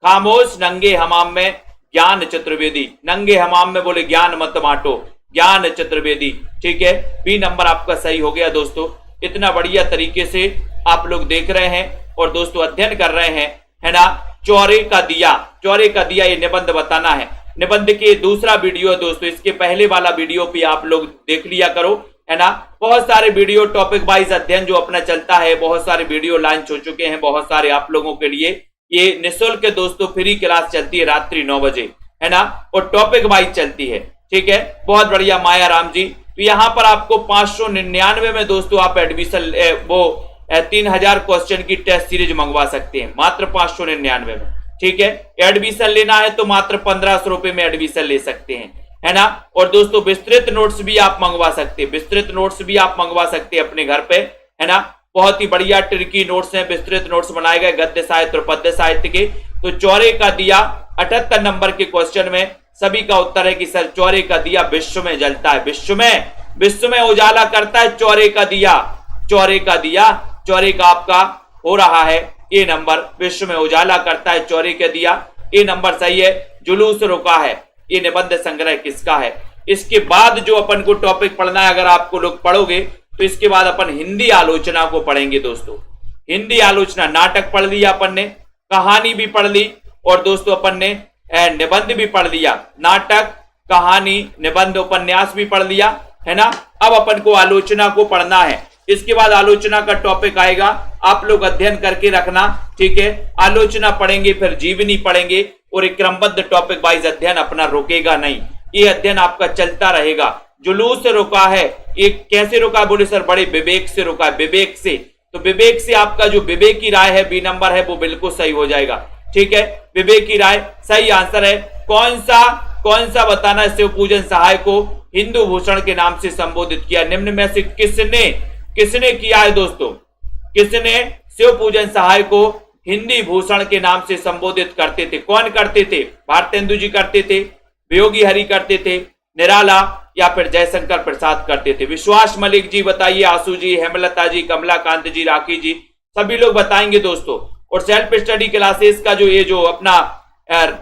Speaker 1: खामोश नंगे हमाम में, ज्ञान चतुर्वेदी। नंगे हमाम में बोले ज्ञान मत बांटो, ज्ञान चतुर्वेदी, ठीक है। बी नंबर आपका सही हो गया दोस्तों। इतना बढ़िया तरीके से आप लोग देख रहे हैं और दोस्तों अध्ययन कर रहे हैं, है ना। चौरे का दिया, चौरे का दिया, ये निबंध बताना है। निबंध के दूसरा वीडियो दोस्तों, इसके पहले वाला वीडियो भी आप लोग देख लिया करो, है ना। बहुत सारे वीडियो टॉपिक वाइज अध्ययन जो अपना चलता है, बहुत सारे वीडियो लॉन्च हो चुके हैं, बहुत सारे आप लोगों के लिए। ये निःशुल्क दोस्तों फ्री क्लास चलती है रात्रि 9 बजे, है ना, और टॉपिक वाइज चलती है, ठीक है। बहुत बढ़िया माया राम जी। तो यहाँ पर आपको 599 में दोस्तों आप एडमिशन वो 3000 क्वेश्चन की टेस्ट सीरीज मंगवा सकते हैं, मात्र 599 में, ठीक है। एडमिशन लेना है तो मात्र 1500 रुपए में एडमिशन ले सकते हैं, है ना। और दोस्तों विस्तृत नोट्स भी आप मंगवा सकते हैं, विस्तृत नोट्स भी आप मंगवा सकते हैं अपने घर पे, है ना। बहुत ही बढ़िया ट्रिकी नोट्स हैं, विस्तृत नोट्स बनाए गए गद्य साहित्य और पद्य साहित्य के। तो चौरे का दिया 78 नंबर के क्वेश्चन में सभी का उत्तर है कि सर चौरे का दिया विश्व में जलता है, विश्व में उजाला करता है चौरे का दिया, चौरे का दिया, चौरे का आपका हो रहा है ए नंबर, विश्व में उजाला करता है चौरे का दिया, ए नंबर सही है। जुलूस रुका है, ये निबंध संग्रह किसका है। इसके बाद जो अपन को टॉपिक पढ़ना है, अगर आपको लोग पढ़ोगे तो इसके बाद अपन हिंदी आलोचना को पढ़ेंगे दोस्तों। हिंदी आलोचना, नाटक पढ़ लिया अपन ने, कहानी भी पढ़ ली और दोस्तों अपन ने निबंध भी पढ़ लिया, नाटक, कहानी, निबंध, उपन्यास भी पढ़ लिया, है ना। अब अपन को आलोचना को पढ़ना है। इसके बाद आलोचना का टॉपिक आएगा, आप लोग अध्ययन करके रखना, ठीक है। आलोचना पढ़ेंगे, फिर जीवनी पढ़ेंगे और एक क्रमबद्ध टॉपिक वाइज अध्ययन अपना रुकेगा नहीं, ये अध्ययन आपका चलता रहेगा। जुलूस से रुका है, ये कैसे रुका? बोले सर बड़े विवेक से रुका है, विवेक से। तो विवेक से आपका जो विवेक की राय है, बी नंबर है, वो बिल्कुल सही हो जाएगा, ठीक है। विवेक की राय सही आंसर है। कौन सा बताना है? शिव पूजन सहाय को हिंदू भूषण के नाम से संबोधित किया। निम्न में से किसने किया है दोस्तों? किसने शिव पूजन सहाय को हिंदी भूषण के नाम से संबोधित करते थे? कौन करते थे? भारतेंदु जी करते थे, वियोगी हरि करते थे, निराला या फिर जयशंकर प्रसाद करते थे? विश्वास मलिक जी बताइए, आशु जी, हेमलता जी, कमलाकांत जी, राखी जी, सभी लोग बताएंगे दोस्तों। और सेल्फ स्टडी क्लासेस का जो अपना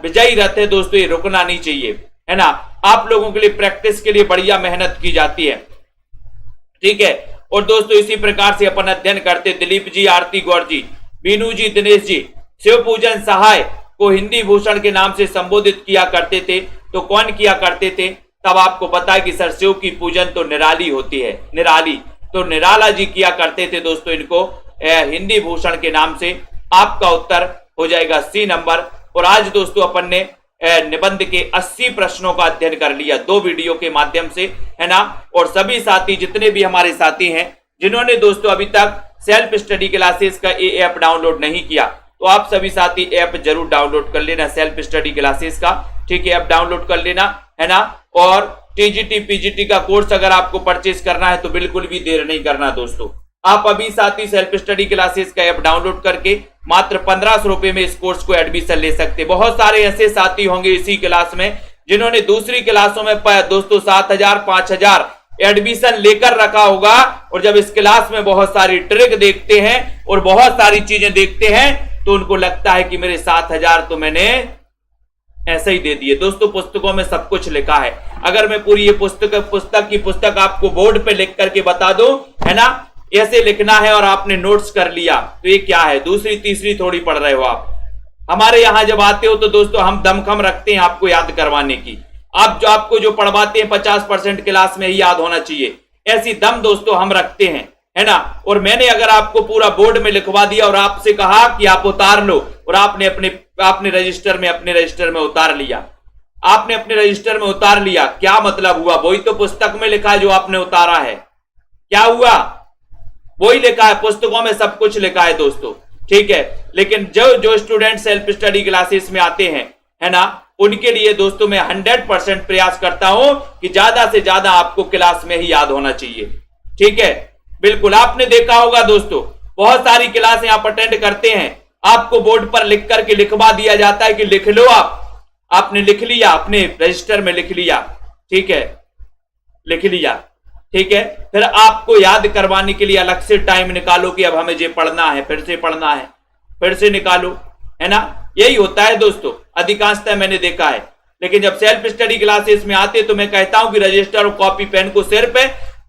Speaker 1: विजयी रथ है दोस्तों, ये रुकना नहीं चाहिए, है ना। आप लोगों के लिए प्रैक्टिस के लिए बढ़िया मेहनत की जाती है, ठीक है। और दोस्तों इसी प्रकार से अपन अध्ययन करते। दिलीप जी, आरती गौर जी, बीनू जी, दिनेश जी, शिव पूजन सहाय को हिंदी भूषण के नाम से संबोधित किया करते थे। तो कौन किया करते थे? तब आपको पता है कि सर शिव की पूजन तो निराली होती है, निराली, तो निराला जी किया करते थे दोस्तों इनको हिंदी भूषण के नाम से। आपका उत्तर हो जाएगा सी नंबर। और आज दोस्तों अपन ने निबंध के 80 प्रश्नों का अध्ययन कर लिया 2 वीडियो के माध्यम से, है ना। और सभी साथी, जितने भी हमारे साथी हैं, जिन्होंने दोस्तों अभी तक सेल्फ स्टडी क्लासेस का ये ऐप डाउनलोड नहीं किया, तो आप सभी साथी ऐप जरूर डाउनलोड कर लेना, सेल्फ स्टडी क्लासेस का, ठीक है। ऐप डाउनलोड कर लेना, है ना। और टीजीटी पीजीटी का कोर्स अगर आपको परचेज करना है तो बिल्कुल भी देर नहीं करना दोस्तों। आप अभी साथी सेल्फ स्टडी क्लासेस का ऐप डाउनलोड करके मात्र 1500 रुपए में इस कोर्स को एडमिशन ले सकते। बहुत सारे ऐसे साथी होंगे इसी क्लास में जिन्होंने दूसरी क्लासों में दोस्तों 7000 5000 एडमिशन लेकर रखा होगा, और जब इस क्लास में बहुत सारी ट्रिक देखते हैं और बहुत सारी चीजें देखते हैं तो उनको लगता है कि मेरे 7000 तो मैंने ऐसे ही दे दिए। दोस्तों पुस्तकों में सब कुछ लिखा है। अगर मैं पूरी ये पुस्तक आपको बोर्ड पे लिख करके बता दूं, है ना, ऐसे लिखना है और आपने नोट्स कर लिया, तो ये क्या है, दूसरी तीसरी थोड़ी पढ़ रहे हो आप। हमारे यहां जब आते हो तो दोस्तों हम दमखम रखते हैं आपको याद करवाने की। आपको जो पढ़वाते हैं 50% क्लास में ही याद होना चाहिए, ऐसी दम दोस्तों हम रखते हैं, है ना। और मैंने अगर आपको पूरा बोर्ड में लिखवा दिया और आपसे कहा कि आप उतार लो, और आपने अपने रजिस्टर में उतार लिया, आपने अपने रजिस्टर में उतार लिया, क्या मतलब हुआ? वही तो पुस्तक में लिखा है जो आपने उतारा है। क्या हुआ? वही लिखा है, पुस्तकों में सब कुछ लिखा है दोस्तों, ठीक है। लेकिन जो स्टूडेंट सेल्फ स्टडी क्लासेस में आते हैं, है ना, उनके लिए दोस्तों मैं 100% प्रयास करता हूं कि ज्यादा से ज्यादा आपको क्लास में ही याद होना चाहिए, ठीक है। बिल्कुल आपने देखा होगा दोस्तों, बहुत सारी क्लासें आप अटेंड करते हैं, आपको बोर्ड पर लिख करके लिखवा दिया जाता है कि लिख लो आपने लिख लिया, अपने रजिस्टर में लिख लिया, ठीक है, लिख लिया, ठीक है। फिर आपको याद करवाने के लिए अलग से टाइम निकालो कि अब हमें ये पढ़ना है, फिर से पढ़ना है, फिर से निकालो, है ना। यही होता है दोस्तों, अधिकांशतः मैंने देखा है। लेकिन जब सेल्फ स्टडी क्लासेस में आते तो मैं कहता हूं कि रजिस्टर और कॉपी पेन को सिर्फ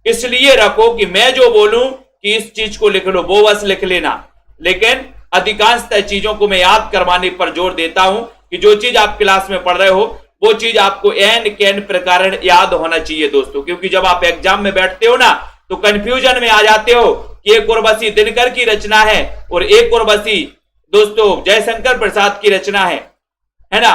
Speaker 1: इसलिए रखो कि मैं जो बोलूं कि इस चीज को लिख लो, वो बस लिख लेना। लेकिन अधिकांशतः चीजों को मैं याद करवाने पर जोर देता हूं कि जो चीज आप क्लास में पढ़ रहे हो वो चीज आपको एन कैन प्रकार याद होना चाहिए दोस्तों। क्योंकि जब आप एग्जाम में बैठते हो ना तो कंफ्यूजन में आ जाते हो कि एक उर्वशी दिनकर की रचना है और एक उर्वशी दोस्तों जयशंकर प्रसाद की रचना है ना।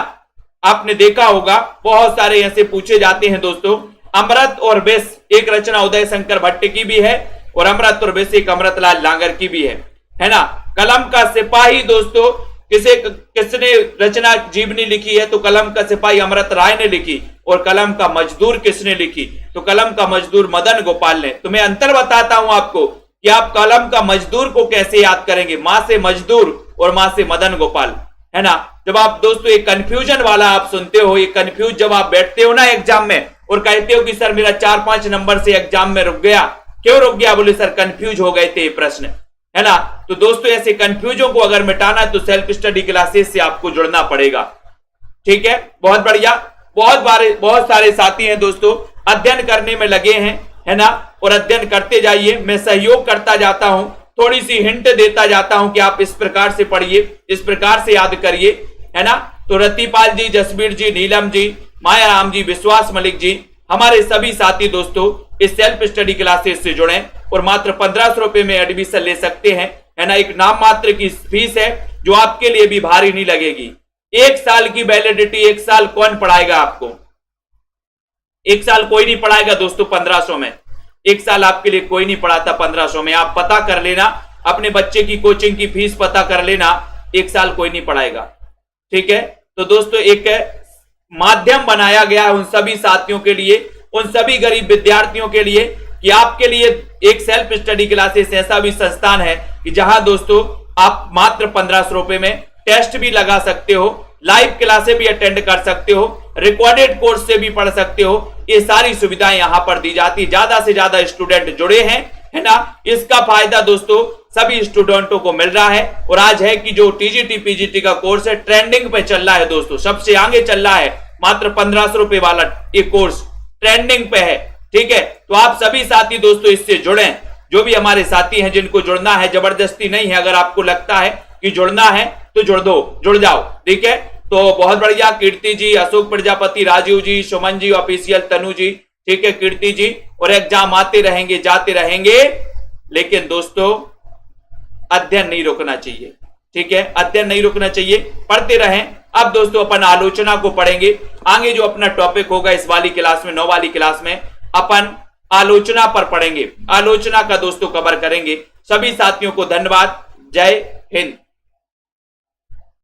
Speaker 1: आपने देखा होगा बहुत सारे ऐसे पूछे जाते हैं दोस्तों। अमृत और विष एक रचना उदय शंकर भट्ट की भी है और अमृत और विष एक अमृतलाल लांगर की भी है ना। कलम का सिपाही दोस्तों किसने रचना जीवनी लिखी है? तो कलम का सिपाही अमृत राय ने लिखी। और कलम का मजदूर किसने लिखी? तो कलम का मजदूर मदन गोपाल ने। तो मैं अंतर बताता हूं आपको कि आप कलम का मजदूर को कैसे याद करेंगे, मां से मजदूर और मां से मदन गोपाल, है ना। जब आप दोस्तों एक कंफ्यूजन वाला आप सुनते हो, ये कंफ्यूज जब आप बैठते हो ना एग्जाम में और कहते हो कि सर मेरा 4-5 नंबर से एग्जाम में रुक गया, क्यों रुक गया? बोले सर कंफ्यूज हो गए थे ये प्रश्न, है ना। तो दोस्तों ऐसे कंफ्यूजों को अगर मिटाना है तो सेल्फ स्टडी क्लासेस से आपको जुड़ना पड़ेगा, ठीक है। बहुत बढ़िया। बहुत सारे साथी हैं दोस्तों अध्ययन करने में लगे हैं, है ना, और अध्ययन करते जाइए। मैं सहयोग करता जाता हूं, थोड़ी सी हिंट देता जाता हूं कि आप इस प्रकार से पढ़िए, इस प्रकार से याद करिए, है ना। तो रतिपाल जी, जसबीर जी, नीलम जी, मायाराम जी, विश्वास मलिक जी, हमारे सभी साथी दोस्तों इस सेल्फ स्टडी क्लासेस से जुड़े और मात्र 1500 रुपए में एडमिशन ले सकते हैं, है ना। एक नाम मात्र की फीस है जो आपके लिए भी भारी नहीं लगेगी। 1 साल की वैलिडिटी, 1 साल कौन पढ़ाएगा आपको? 1 साल कोई नहीं पढ़ाएगा दोस्तों 1500 में। 1 साल आपके लिए कोई नहीं पढ़ाता 1500 में। आप पता कर लेना, अपने बच्चे की कोचिंग की फीस पता कर लेना, 1 साल कोई नहीं पढ़ाएगा, ठीक है। तो दोस्तों एक माध्यम बनाया गया है उन सभी साथियों के लिए, उन सभी गरीब विद्यार्थियों के लिए कि आपके लिए एक सेल्फ स्टडी क्लासेस ऐसा भी संस्थान है कि जहां दोस्तों आप मात्र 1500 रुपए में टेस्ट भी लगा सकते हो, लाइव क्लासेस भी अटेंड कर सकते हो, रिकॉर्डेड कोर्स से भी पढ़ सकते हो। ये सारी सुविधाएं यहां पर दी जाती है। ज्यादा से ज्यादा स्टूडेंट जुड़े हैं, है ना। इसका फायदा दोस्तों सभी स्टूडेंटों को मिल रहा है। और आज है कि जो टीजीटी पीजीटी का कोर्स है ट्रेंडिंग पे चल रहा है दोस्तों, सबसे आगे चल रहा है। मात्र 1500 रुपए वाला ये कोर्स ट्रेंडिंग पे है, ठीक है। तो आप सभी साथी दोस्तों इससे जुड़े, जो भी हमारे साथी हैं जिनको जुड़ना है, जबरदस्ती नहीं है। अगर आपको लगता है कि जुड़ना है तो जुड़ जाओ, ठीक है। तो बहुत बढ़िया। कीर्ति जी, अशोक प्रजापति, राजीव जी, सुमन जी, ऑफिशियल तनु जी, ठीक है, कीर्ति जी। और एग्जाम आते रहेंगे, जाते रहेंगे, लेकिन दोस्तों अध्ययन नहीं रोकना चाहिए, ठीक है। अध्ययन नहीं रोकना चाहिए, पढ़ते रहें। अब दोस्तों अपन आलोचना को पढ़ेंगे। आगे जो अपना टॉपिक होगा इस वाली क्लास में, 9 वाली क्लास में अपन आलोचना पर पढ़ेंगे, आलोचना का दोस्तों कवर करेंगे। सभी साथियों को धन्यवाद। जय हिंद।